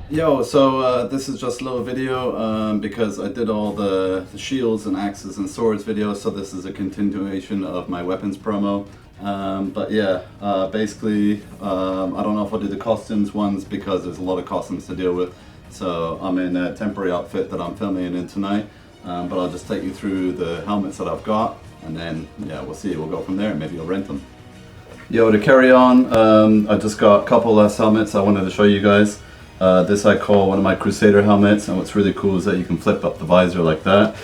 Yo, so this is just a little video because I did all the shields and axes and swords videos, so this is a continuation of my weapons promo. But yeah, basically, I don't know if I'll do the costumes ones because there's a lot of costumes to deal with. So I'm in a temporary outfit that I'm filming in tonight, but I'll just take you through the helmets that I've got, and then yeah, we'll see. We'll go from there. Maybe I'll rent them. Yo, to carry on, I just got a couple less helmets I wanted to show you guys. This I call one of my Crusader helmets, and what's really cool is that you can flip up the visor like that.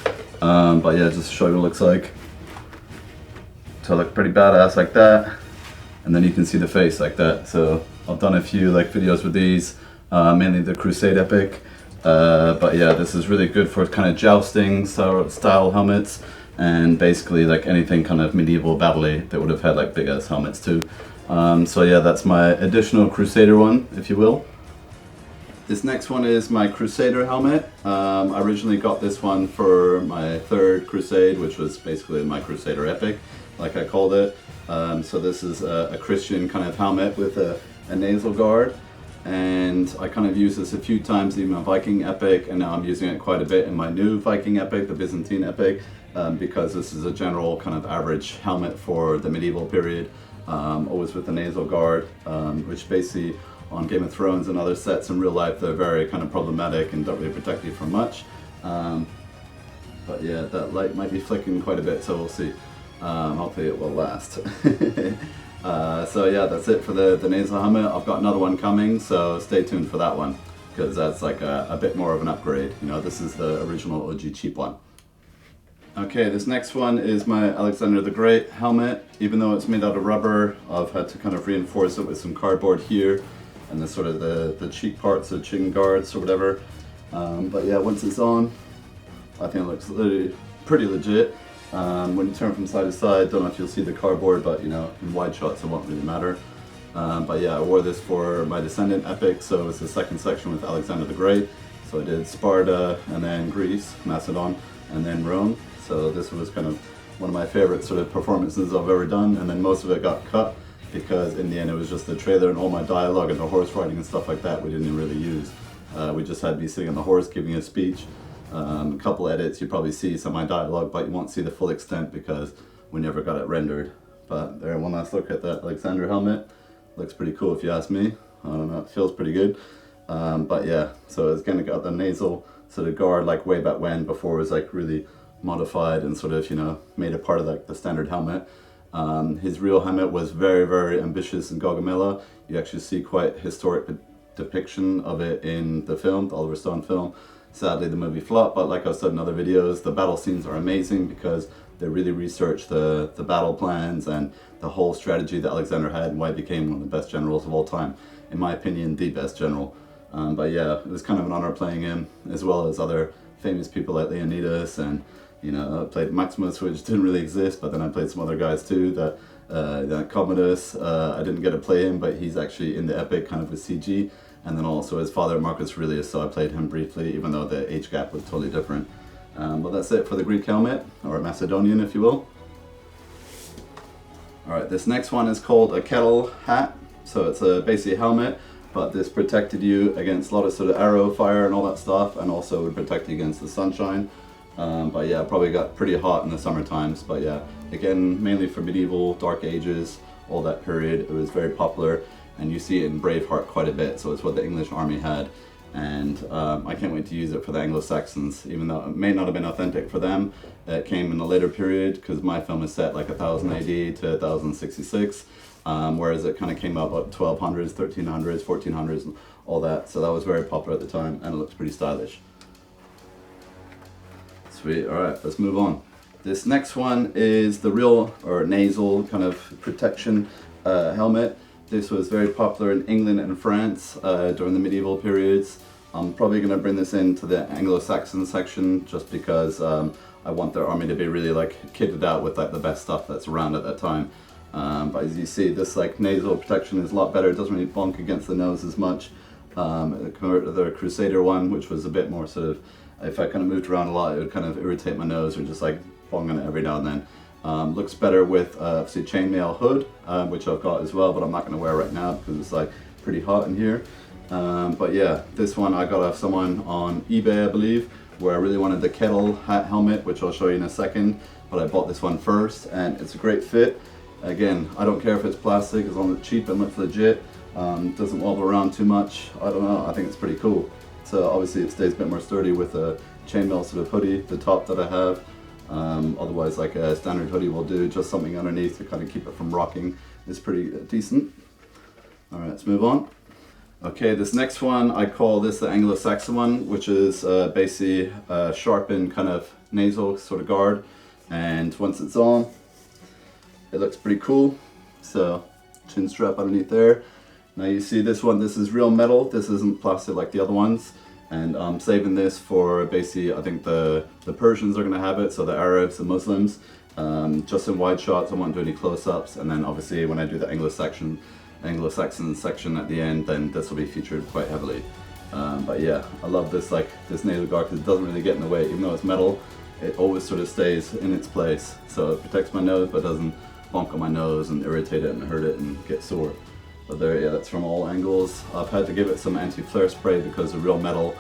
But yeah, just to show you what it looks like. So it looks pretty badass like that, and then you can see the face like that. So I've done a few like videos with these, mainly the Crusade Epic. But yeah, this is really good for kind of jousting style helmets, and basically like anything kind of medieval battle-y that would have had like big ass helmets too. So yeah, that's my additional Crusader one, if you will. This next one is my Crusader helmet. I originally got this one for my third Crusade, which was basically my Crusader Epic, like I called it. So this is a Christian kind of helmet with a nasal guard, and I kind of used this a few times in my Viking Epic, and now I'm using it quite a bit in my new Viking Epic, the Byzantine Epic, because this is a general kind of average helmet for the medieval period, always with the nasal guard, which basically on Game of Thrones and other sets in real life, they're very kind of problematic and don't really protect you from much. But yeah, that light might be flicking quite a bit, so we'll see. Hopefully it will last. So yeah, that's it for the nasal helmet. I've got another one coming, so stay tuned for that one, because that's like a bit more of an upgrade. You know, this is the original OG cheap one. Okay, this next one is my Alexander the Great helmet. Even though it's made out of rubber, I've had to kind of reinforce it with some cardboard here, and the sort of the cheek parts, the chin guards or whatever. But yeah, once it's on, I think it looks pretty legit. When you turn from side to side, don't know if you'll see the cardboard, but you know, in wide shots it won't really matter. But yeah, I wore this for my Descendant Epic, so it's the second section with Alexander the Great. So I did Sparta, and then Greece, Macedon, and then Rome. So this was kind of one of my favorite sort of performances I've ever done, and then most of it got cut because in the end it was just the trailer, and all my dialogue and the horse riding and stuff like that we didn't really use. We just had me sitting on the horse giving a speech. A couple edits, you probably see some of my dialogue, but you won't see the full extent because we never got it rendered. But there, one last look at that Alexander helmet. Looks pretty cool if you ask me. I don't know, it feels pretty good. But yeah, so it's gonna got the nasal sort of guard like way back when, before it was like really modified and sort of, you know, made a part of like the standard helmet. His real helmet was very, very ambitious in Gaugamela. You actually see quite historic depiction of it in the film, the Oliver Stone film. Sadly, the movie flopped, but like I've said in other videos, the battle scenes are amazing because they really research the battle plans and the whole strategy that Alexander had, and why he became one of the best generals of all time. In my opinion, the best general. But yeah, it was kind of an honor playing him, as well as other famous people like Leonidas, and you know, I played Maximus, which didn't really exist, but then I played some other guys too, that Commodus, I didn't get to play him, but he's actually in the Epic kind of with CG. And then also his father, Marcus Aurelius, so I played him briefly, even though the age gap was totally different. But that's it for the Greek helmet, or Macedonian if you will. Alright, this next one is called a kettle hat. So it's basically a helmet, but this protected you against a lot of sort of arrow fire and all that stuff, and also would protect you against the sunshine. But yeah, probably got pretty hot in the summer times, but yeah, again, mainly for medieval, dark ages, all that period, it was very popular. And you see it in Braveheart quite a bit, so it's what the English army had, and I can't wait to use it for the Anglo-Saxons, even though it may not have been authentic for them. It came in a later period, because my film is set like 1000 AD to 1066, whereas it kind of came out about 1200s, 1300s, 1400s, and all that, so that was very popular at the time, and it looks pretty stylish. Sweet, alright, let's move on. This next one is the real, or nasal, kind of protection helmet. This was very popular in England and France during the medieval periods. I'm probably going to bring this into the Anglo-Saxon section just because I want their army to be really like kitted out with like the best stuff that's around at that time. But as you see, this like nasal protection is a lot better. It doesn't really bonk against the nose as much. Compared to the Crusader one, which was a bit more sort of, if I kind of moved around a lot, it would kind of irritate my nose, or just like bong on it every now and then. Looks better with obviously chainmail hood, which I've got as well, but I'm not going to wear right now because it's like pretty hot in here. But yeah, this one I got off someone on eBay, I believe, where I really wanted the kettle hat helmet, which I'll show you in a second, but I bought this one first and it's a great fit. Again, I don't care if it's plastic as long as it's cheap and looks legit. Doesn't wobble around too much. I don't know, I think it's pretty cool. So obviously it stays a bit more sturdy with a chainmail sort of hoodie, the top that I have. Otherwise, like a standard hoodie will do, just something underneath to kind of keep it from rocking is pretty decent. All right, let's move on. Okay, this next one, I call this the Anglo-Saxon one, which is basically a sharpened kind of nasal sort of guard. And once it's on, it looks pretty cool. So, chin strap underneath there. Now you see this one, this is real metal. This isn't plastic like the other ones. And I'm saving this for basically, I think the Persians are gonna have it, so the Arabs, the Muslims. Just in wide shots, I won't do any close-ups. And then obviously when I do the Anglo-Saxon section at the end, then this will be featured quite heavily. But yeah, I love this this nasal guard because it doesn't really get in the way. Even though it's metal, it always sort of stays in its place. So it protects my nose but doesn't bonk on my nose and irritate it and hurt it and get sore. But there, yeah, that's from all angles. I've had to give it some anti-flare spray because of real metal,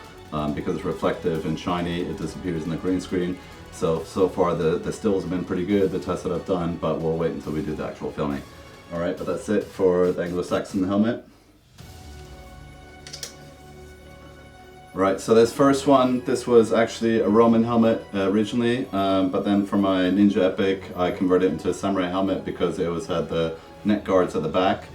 because it's reflective and shiny, it disappears in the green screen. So far the stills have been pretty good, the tests that I've done, but we'll wait until we do the actual filming. Alright, but that's it for the Anglo-Saxon helmet. Right, so this first one, this was actually a Roman helmet originally, but then for my Ninja Epic I converted it into a samurai helmet because it always had the neck guards at the back.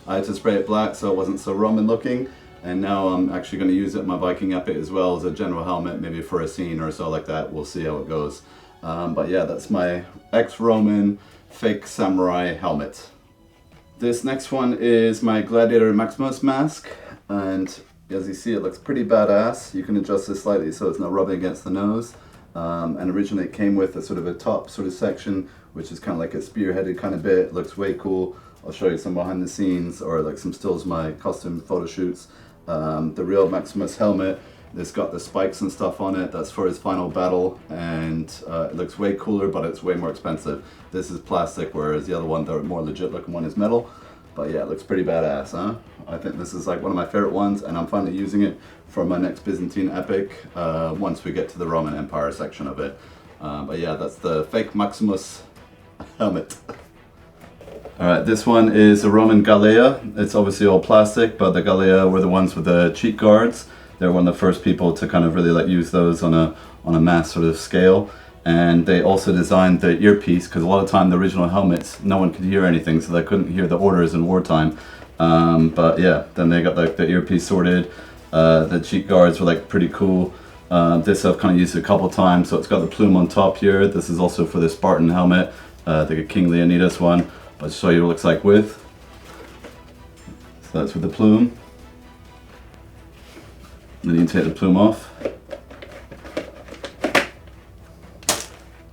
I had to spray it black so it wasn't so Roman looking, and now I'm actually going to use it in my Viking Epic as well as a general helmet, maybe for a scene or so like that. We'll see how it goes. But yeah, that's my ex-Roman fake samurai helmet. This next one is my Gladiator Maximus mask, and as you see it looks pretty badass. You can adjust this slightly so it's not rubbing against the nose. And originally it came with a sort of a top sort of section, which is kind of like a spearheaded kind of bit. It looks way cool. I'll show you some behind the scenes or like some stills of my custom photo shoots. The real Maximus helmet, it's got the spikes and stuff on it. That's for his final battle, and it looks way cooler, but it's way more expensive. This is plastic, whereas the other one, the more legit looking one, is metal. But yeah, it looks pretty badass, huh? I think this is like one of my favorite ones, and I'm finally using it for my next Byzantine epic once we get to the Roman Empire section of it. But yeah, that's the fake Maximus helmet. Alright, this one is a Roman Galea. It's obviously all plastic, but the Galea were the ones with the cheek guards. They were one of the first people to kind of really like use those on a mass sort of scale. And they also designed the earpiece, because a lot of time the original helmets, no one could hear anything, so they couldn't hear the orders in wartime. But yeah, then they got like the earpiece sorted. The cheek guards were like pretty cool. This I've kind of used a couple times, so it's got the plume on top here. This is also for the Spartan helmet, the King Leonidas one. I'll show you what it looks like with. So that's with the plume. Then you can take the plume off.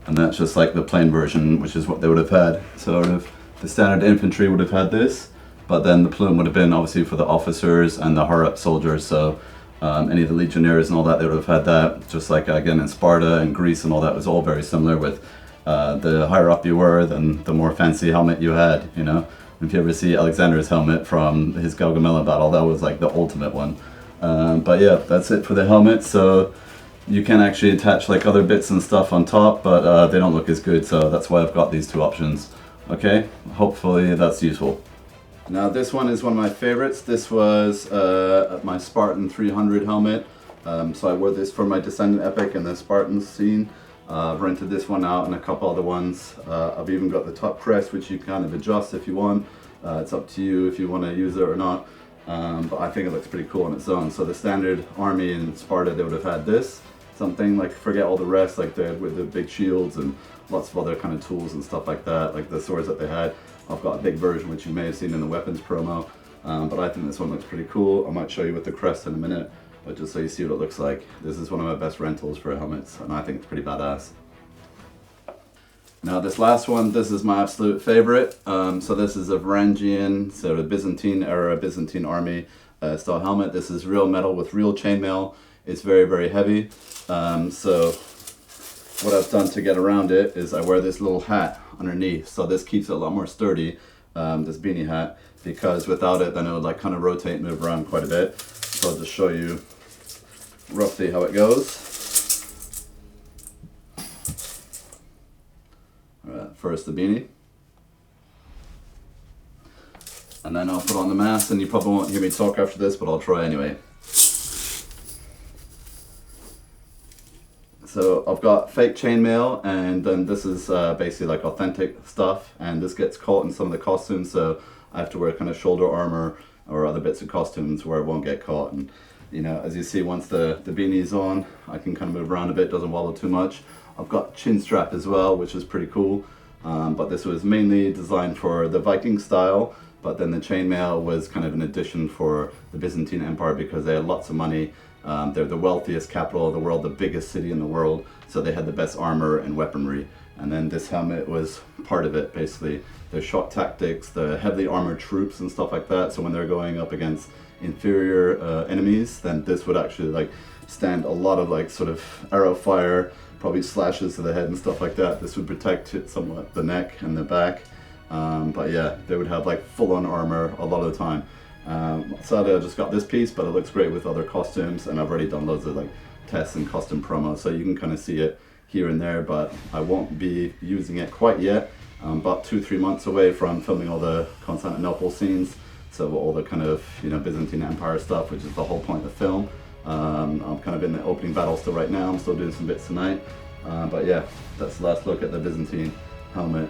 And that's just like the plain version, which is what they would have had. Sort of the standard infantry would have had this, but then the plume would have been obviously for the officers and the higher up soldiers. So any of the legionnaires and all that, they would have had that. Just like again in Sparta and Greece and all that was all very similar with the higher up you were, then the more fancy helmet you had, you know. If you ever see Alexander's helmet from his Gaugamela battle, that was like the ultimate one. But yeah, that's it for the helmet. So you can actually attach like other bits and stuff on top, but they don't look as good, so that's why I've got these two options. Okay, hopefully that's useful. Now this one is one of my favorites. This was my Spartan 300 helmet. So I wore this for my Descendant Epic in the Spartan scene. I've rented this one out and a couple other ones. I've even got the top crest, which you kind of adjust if you want. It's up to you if you want to use it or not. But I think it looks pretty cool on its own. So the standard army in Sparta, they would have had this. Something like, forget all the rest, like with the big shields and lots of other kind of tools and stuff like that, like the swords that they had. I've got a big version, which you may have seen in the weapons promo. But I think this one looks pretty cool. I might show you with the crest in a minute. But just so you see what it looks like, this is one of my best rentals for helmets, and I think it's pretty badass. Now this last one, this is my absolute favorite. So this is a Varangian, so the Byzantine era, Byzantine army style helmet. This is real metal with real chainmail. It's very, very heavy. So what I've done to get around it is I wear this little hat underneath. So this keeps it a lot more sturdy, this beanie hat, because without it, then it would like kind of rotate and move around quite a bit. So I'll just show you roughly how it goes. Alright, first the beanie. And then I'll put on the mask, and you probably won't hear me talk after this, but I'll try anyway. So I've got fake chainmail, and then this is basically like authentic stuff, and this gets caught in some of the costumes, so I have to wear kind of shoulder armor or other bits of costumes where it won't get caught. And you know, as you see, once the beanie's on, I can kind of move around a bit, doesn't wobble too much. I've got chin strap as well, which is pretty cool, but this was mainly designed for the Viking style. But then the chainmail was kind of an addition for the Byzantine Empire because they had lots of money. They're the wealthiest capital of the world, the biggest city in the world, so they had the best armor and weaponry. And then this helmet was part of it, basically. Their shock tactics, the heavily armored troops and stuff like that. So when they're going up against inferior enemies, then this would actually like stand a lot of like sort of arrow fire, probably slashes to the head and stuff like that. This would protect it somewhat the neck and the back. But yeah, they would have like full-on armor a lot of the time. Sadly, I just got this piece, but it looks great with other costumes, and I've already done loads of like tests and custom promos, so you can kind of see it here and there, but I won't be using it quite yet. I'm about 2-3 months away from filming all the Constantinople scenes, so all the kind of, you know, Byzantine Empire stuff, which is the whole point of the film. I'm kind of in the opening battle still right now. I'm still doing some bits tonight, but yeah, that's the last look at the Byzantine helmet.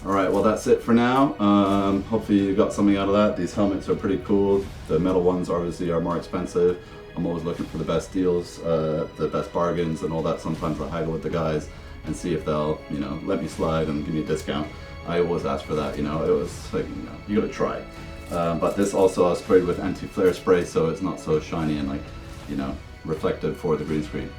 Alright, well that's it for now. Hopefully you got something out of that. These helmets are pretty cool. The metal ones obviously are more expensive. I'm always looking for the best deals, the best bargains and all that. Sometimes I haggle with the guys and see if they'll, you know, let me slide and give me a discount. I always ask for that, you know. It was like, you know, you gotta try. But this also is sprayed with anti-flare spray, so it's not so shiny and like, you know, reflective for the green screen.